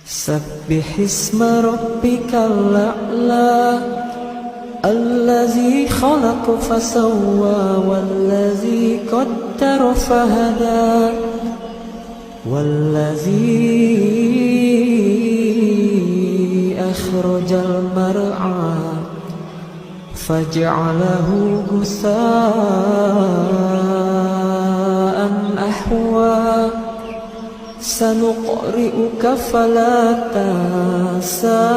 سبح اسم ربك الأعلى الذي خلق فسوى والذي قدر فهدى والذي أخرج المرعى فجعله غثاء أحوى سنقرئك فلا تنسى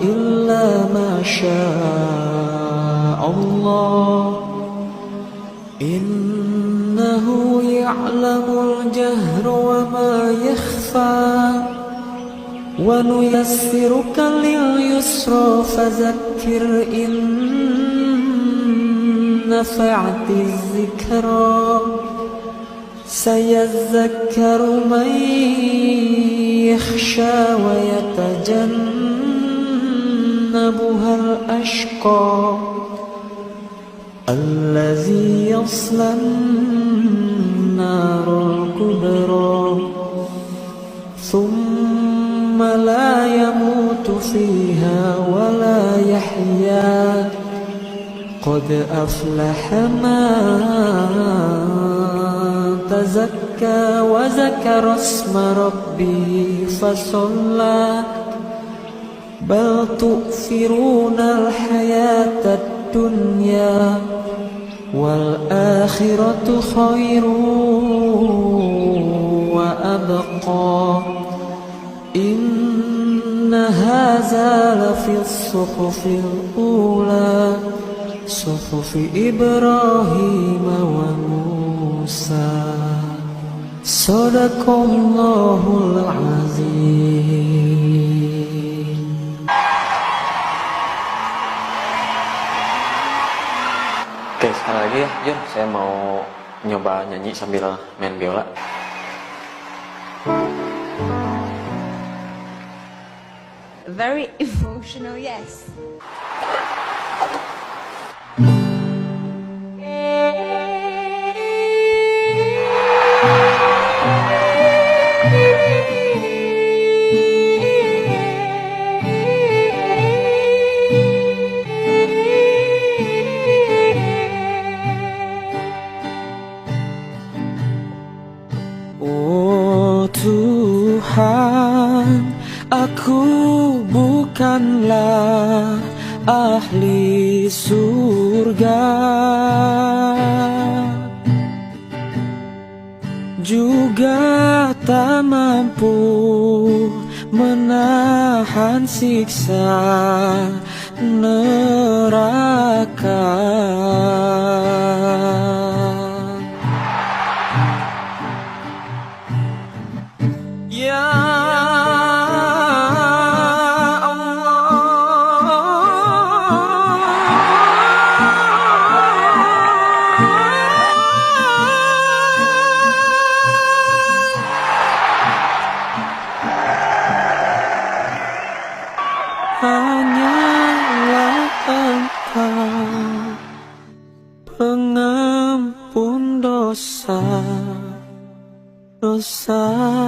إلا ما شاء الله إنه يعلم الجهر وما يخفى ونيسرك لليسرى فذكر إن نفعت الذكرى سيذكر من يخشى ويتجنبها الأشقى الذي يصلى النار الكبرى ثم لا يموت فيها ولا يحيا قد أفلح من تزكى وذكر اسم ربه فصلى بل تؤثرون الحياة الدنيا والآخرة خير وأبقى إن هذا لفي الصحف الأولى صحف إبراهيم وموسى صدق الله العظيم. Oke, sekali lagi ya Jun, saya mau nyoba nyanyi sambil main biola. Very emotional, yes. Oh Tuhan, aku bukanlah ahli surga, juga tak mampu menahan siksa neraka. Hanyalah Engkau pengampun dosa, dosa.